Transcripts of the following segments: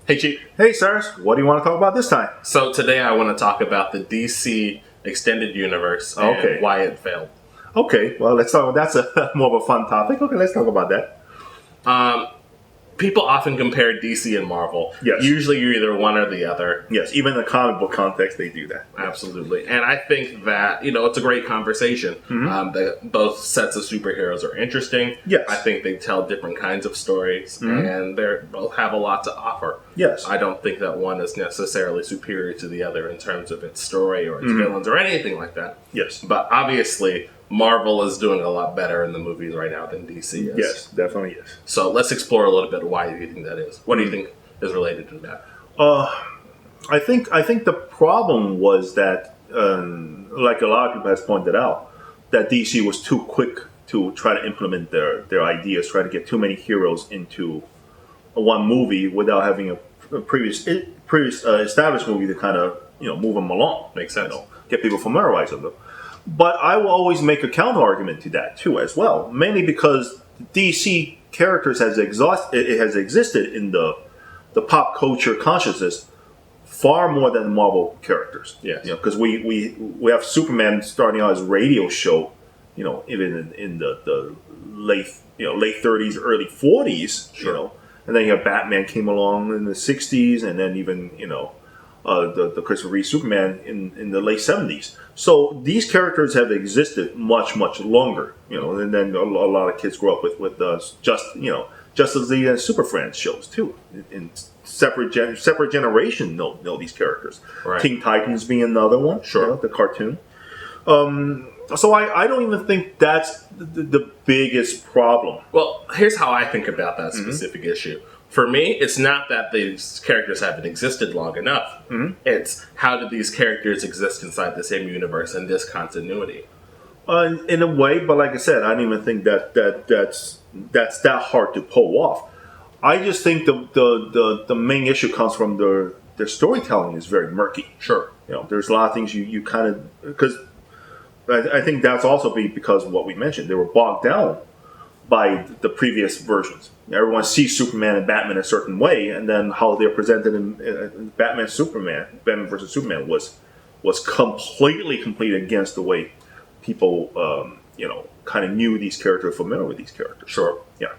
Hey, Chief. Hey, sirs. What do you want to talk about this time? So today I want to talk about the DC Extended Universe and why it failed. Okay, well, let's talk. That's more of a fun topic. Okay, let's talk about that. People often compare DC and Marvel. Yes. Usually you're either one or the other. Yes, even in the comic book context, they do that. Absolutely. And I think that, it's a great conversation. That both sets of superheroes are interesting. Yes. I think they tell different kinds of stories, and they both have a lot to offer. Yes. I don't think that one is necessarily superior to the other in terms of its story or its villains or anything like that. Yes. But obviously, Marvel is doing a lot better in the movies right now than DC is. Yes, definitely is. So let's explore a little bit why you think that is. What do you think is related to that? I think the problem was that, like a lot of people has pointed out, that DC was too quick to try to implement their ideas, try to get too many heroes into one movie without having a previous established movie to kind of move them along. Makes sense. Get people familiarized with them. But I will always make a counter argument to that too, as well. Mainly because DC characters has existed in the pop culture consciousness far more than Marvel characters. Yes. Because we have Superman starting out as a radio show, even in the late 30s, early 40s. Sure. And then you have Batman came along in the 60s, and then even the Christopher Reeve Superman in the late 70s. So these characters have existed much longer, and then a lot of kids grow up with Justice League and Super Friends shows too. In separate generation know these characters. Right. Teen Titans being another one. Sure. The cartoon. So I don't even think that's the biggest problem. Well, here's how I think about that specific issue. For me, it's not that these characters haven't existed long enough. It's how did these characters exist inside the same universe and this continuity? In a way, but like I said, I don't even think that's that hard to pull off. I just think the main issue comes from their storytelling is very murky. Sure. There's a lot of things you kind of, because I think that's also because of what we mentioned. They were bogged down by the previous versions. Everyone sees Superman and Batman a certain way, and then how they're presented in Batman versus Superman was completely against the way people kind of knew these characters, familiar with these characters. Sure. Yeah.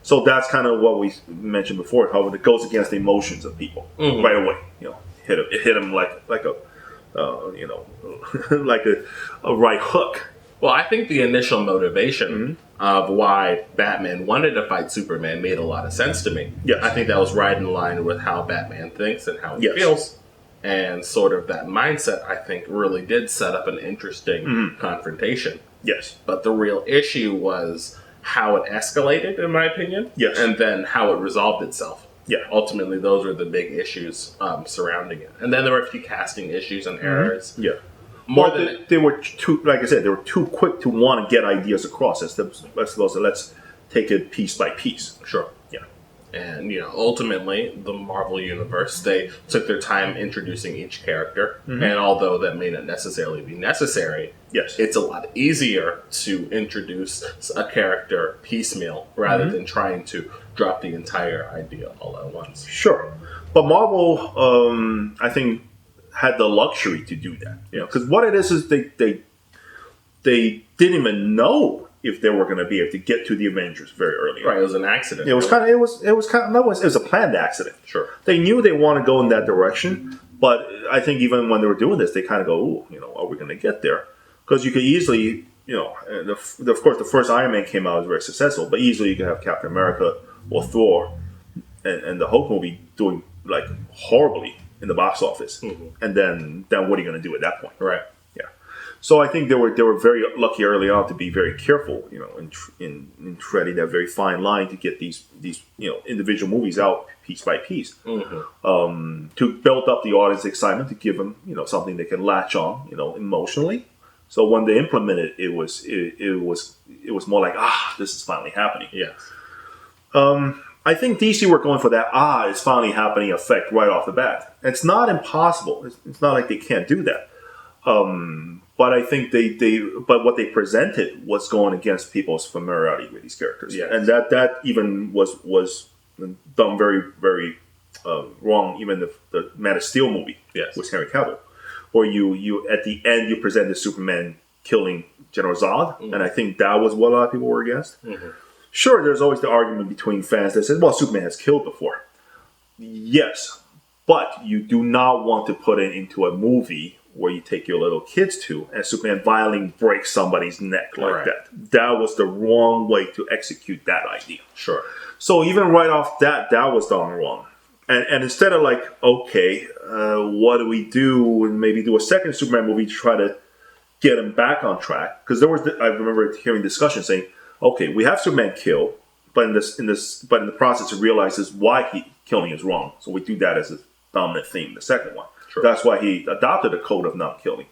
So that's kind of what we mentioned before, how it goes against the emotions of people right away. It hit them like a like a right hook. Well, I think the initial motivation of why Batman wanted to fight Superman made a lot of sense to me. Yes. I think that was right in line with how Batman thinks and how he feels. And sort of that mindset, I think, really did set up an interesting confrontation. Yes. But the real issue was how it escalated, in my opinion. Yes. And then how it resolved itself. Yeah. Ultimately, those were the big issues surrounding it. And then there were a few casting issues and errors. Yeah. They were too, like I said, they were too quick to want to get ideas across. Let's take it piece by piece. Sure. Yeah. And, ultimately, the Marvel Universe, they took their time introducing each character. And although that may not necessarily be necessary, it's a lot easier to introduce a character piecemeal rather than trying to drop the entire idea all at once. Sure. But Marvel, I think, had the luxury to do that. Because what it is they didn't even know if they were going to be able to get to the Avengers very early. Right, it was an accident. It was a planned accident. Sure. They knew they want to go in that direction, but I think even when they were doing this, they kind of go, "Ooh, are we going to get there?" Because you could easily, of course, the first Iron Man came out was very successful, but easily you could have Captain America or Thor and the Hulk movie doing like horribly in the box office, and then what are you going to do at that point? Right. Yeah. So I think they were very lucky early on to be very careful, in treading that very fine line to get these individual movies out piece by piece, to build up the audience excitement, to give them something they can latch on, emotionally. So when they implemented it, it was more like, this is finally happening. Yes. I think DC were going for that, it's finally happening effect right off the bat. It's not impossible. It's not like they can't do that. But I think but what they presented was going against people's familiarity with these characters. Yes. And that even was done very, very wrong. Even the Man of Steel movie with Henry Cavill, where you at the end you presented Superman killing General Zod, and I think that was what a lot of people were against. Sure, there's always the argument between fans that says, well, Superman has killed before. Yes, but you do not want to put it into a movie where you take your little kids to, and Superman violently breaks somebody's neck like that. That was the wrong way to execute that idea. Sure. So even right off that was done wrong. And instead of like, okay, what do we do, and maybe do a second Superman movie to try to get him back on track? Because I remember hearing discussion saying, okay, we have Superman kill, but in the process, it realizes why killing is wrong. So we do that as a dominant theme. The second one, that's why he adopted a code of not killing.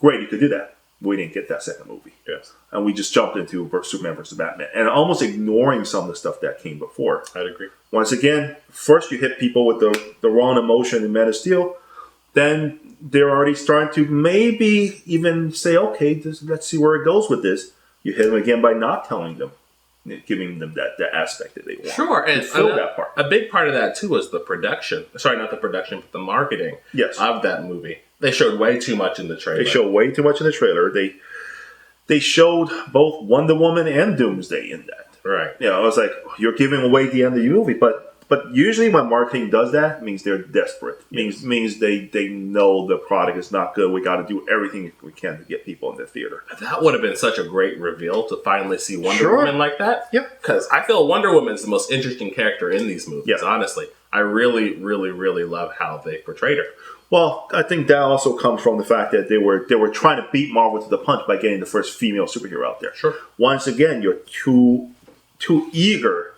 Great, you could do that. We didn't get that second movie. Yes, and we just jumped into Superman versus Batman, and almost ignoring some of the stuff that came before. I'd agree. Once again, first you hit people with the wrong emotion in Man of Steel, then they're already starting to maybe even say, okay, let's see where it goes with this. You hit them again by not telling them, giving them that aspect that they want. Sure, and that part. A big part of that too was the production. Sorry, not the production, but the marketing of that movie. They showed way too much in the trailer. They showed both Wonder Woman and Doomsday in that. Right. I was like, you're giving away the end of the movie, but usually when marketing does that, it means they're desperate. It means they know the product is not good. We got to do everything we can to get people in the theater. That would have been such a great reveal to finally see Wonder Woman like that. Yep. Because I feel Wonder Woman is the most interesting character in these movies, honestly. I really, really, really love how they portrayed her. Well, I think that also comes from the fact that they were trying to beat Marvel to the punch by getting the first female superhero out there. Sure. Once again, you're too eager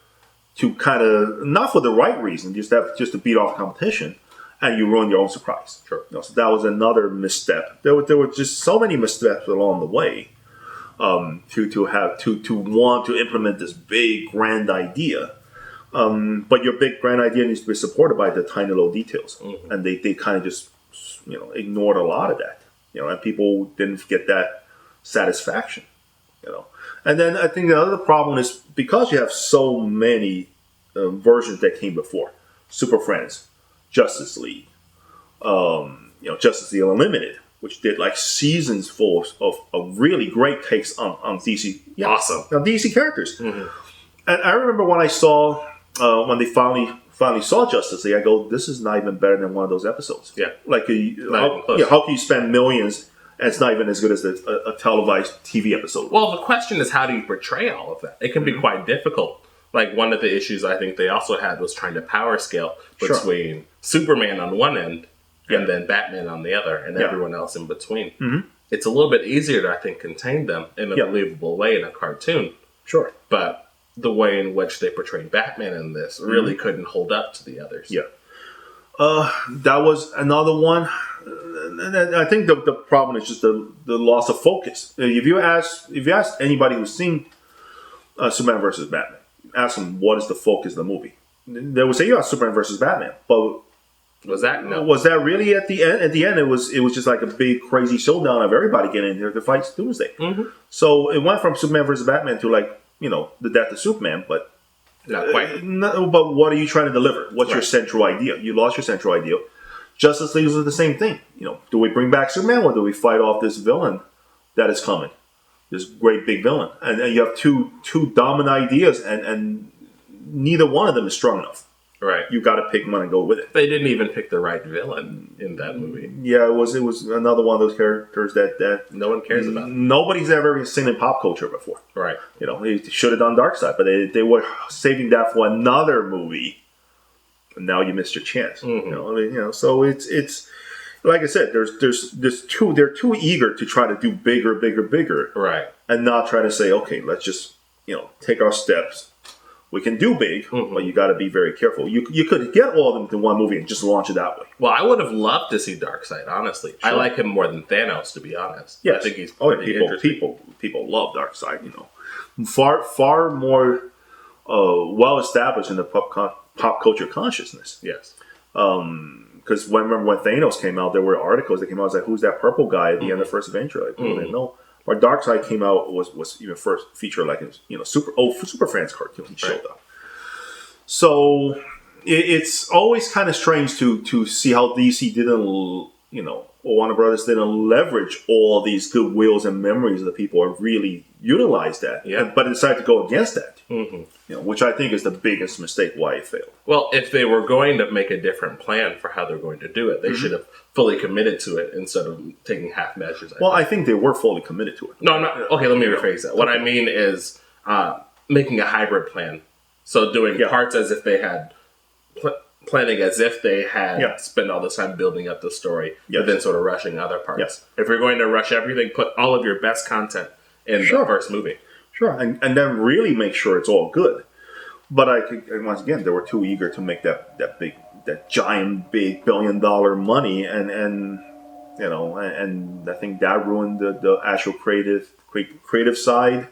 to kind of, not for the right reason, just to beat off competition, and you ruin your own surprise. Sure. So that was another misstep. There were just so many missteps along the way to want to implement this big grand idea. But your big grand idea needs to be supported by the tiny little details, and they kind of just ignored a lot of that. And people didn't get that satisfaction. And then I think the other problem is because you have so many versions that came before, Super Friends, Justice League, Justice League Unlimited, which did like seasons full of really great takes on DC. Awesome. On DC characters. And I remember when I saw when they finally saw Justice League, I go, this is not even better than one of those episodes. Yeah. Like how can you spend millions? And it's not even as good as a televised TV episode. Well, the question is, how do you portray all of that? It can be quite difficult. Like, one of the issues I think they also had was trying to power scale between Superman on one end and then Batman on the other, and everyone else in between. It's a little bit easier to, I think, contain them in a believable way in a cartoon. Sure. But the way in which they portrayed Batman in this really couldn't hold up to the others. Yeah. That was another one. I think the problem is just the loss of focus. If you ask anybody who's seen Superman versus Batman, ask them what is the focus of the movie, they would say, "Yeah, Superman versus Batman." But was that really at the end? At the end, it was just like a big crazy showdown of everybody getting in there to fight Doomsday. So it went from Superman versus Batman to the death of Superman, but not quite. But what are you trying to deliver? What's your central idea? You lost your central idea. Justice League was the same thing. Do we bring back Superman or do we fight off this villain that is coming? This great big villain. And you have two dominant ideas and neither one of them is strong enough. Right. You got to pick one and go with it. They didn't even pick the right villain in that movie. Yeah, it was another one of those characters that no one cares about. Nobody's ever seen in pop culture before. Right. They should have done Darkseid, but they were saving that for another movie. And now you missed your chance. So it's like I said, they're too eager to try to do bigger, right? And not try to say, okay, let's just take our steps. We can do big, but you got to be very careful. You could get all of them into one movie and just launch it that way. Well, I would have loved to see Darkseid. Honestly, sure. I like him more than Thanos, to be honest. Yes. I think he's people love Darkseid. Far more well established in the pop culture consciousness. Yes. Because remember when Thanos came out, there were articles that came out like, "Who's that purple guy at the end of the first Avenger?" Like, people didn't know. Or Darkseid came out was even first featured like Super Friends cartoon. He showed up. So it's always kind of strange to see how DC didn't, or Warner Brothers didn't leverage all these goodwills and memories of the people and really utilize that. Yeah. But decided to go against that. Mm-hmm. Which I think is the biggest mistake why it failed. Well, if they were going to make a different plan for how they're going to do it, they should have fully committed to it instead of taking half measures. I think they were fully committed to it. No, I'm not. Okay, let me rephrase that. What I mean is making a hybrid plan. So doing parts as if they had planning as if they had spent all this time building up the story, but then sort of rushing other parts. Yes. If you're going to rush everything, put all of your best content in the first movie. Sure, and then really make sure it's all good. But once again, they were too eager to make that giant, big $billion money, and I think that ruined the actual creative side,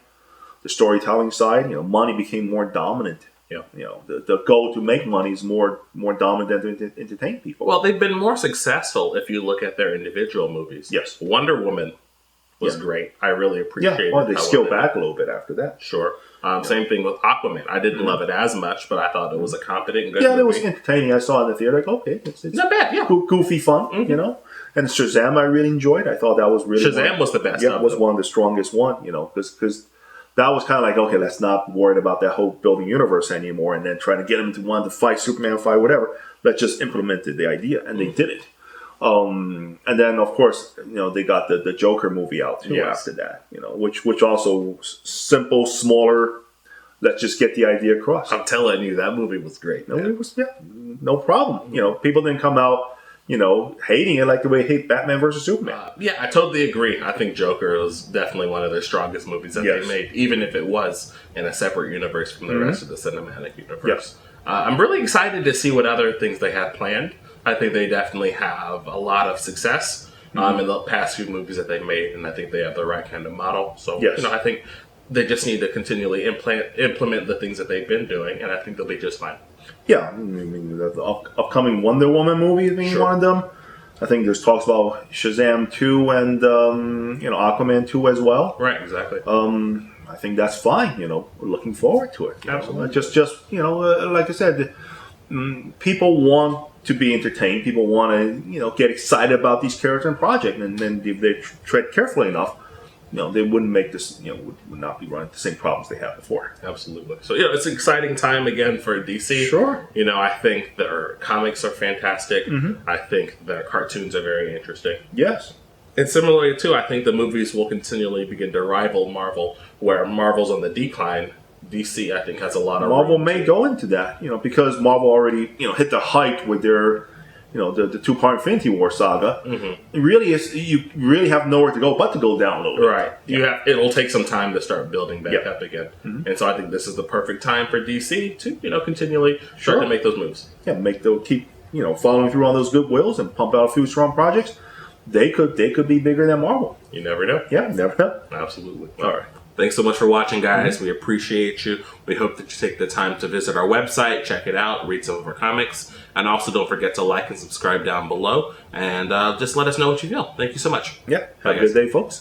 the storytelling side. Money became more dominant. Yeah. The goal to make money is more dominant than to entertain people. Well, they've been more successful if you look at their individual movies. Yes. Wonder Woman was great. I really appreciated it. Yeah, they scaled back a little bit after that. Sure. Same thing with Aquaman. I didn't love it as much, but I thought it was a competent and good movie. Yeah, it was entertaining. I saw it in the theater. Like, okay, it's not bad. Yeah, goofy fun. And Shazam, I really enjoyed. I thought that was really Shazam was the best. Yeah, it was one of the strongest one. Because that was kind of like, okay, let's not worry about that whole building universe anymore, and then trying to get them to want to fight Superman, fight whatever. Let's just implement the idea, and they did it. And then, of course, they got the Joker movie out too after that. Which also simple, smaller. Let's just get the idea across. I'm telling you, that movie was great. It was no problem. People didn't come out hating it like the way they hate Batman versus Superman. I totally agree. I think Joker was definitely one of their strongest movies that they made, even if it was in a separate universe from the rest of the cinematic universe. Yes. I'm really excited to see what other things they have planned. I think they definitely have a lot of success in the past few movies that they've made, and I think they have the right kind of model. So, I think they just need to continually implement the things that they've been doing, and I think they'll be just fine. Yeah, I mean, the upcoming Wonder Woman movie being one of them. I think there's talks about Shazam 2 and Aquaman 2 as well. Right, exactly. I think that's fine. We're looking forward to it. Absolutely. Just like I said, people want to be entertained. People want to get excited about these characters and projects, and then if they tread carefully enough, they wouldn't make this, would not be running the same problems they had before. Absolutely. So, it's an exciting time again for DC. Sure. I think their comics are fantastic. I think their cartoons are very interesting. Yes. And similarly, too, I think the movies will continually begin to rival Marvel, where Marvel's on the decline. DC, I think, has a lot of Marvel may go into that, because Marvel already, hit the height with their the two-part Infinity War saga. It really is. You really have nowhere to go but to go down a little bit. Right. It'll take some time to start building back up again. And so I think this is the perfect time for DC to continually start to make those moves. Yeah, keep following through on those goodwills and pump out a few strong projects. They could be bigger than Marvel. You never know. Yeah, never know. Absolutely. All right. Thanks so much for watching, guys. We appreciate you. We hope that you take the time to visit our website, check it out, read some of our comics, and also don't forget to like and subscribe down below, and just let us know what you feel. Thank you so much. Yeah. Have a good day, folks.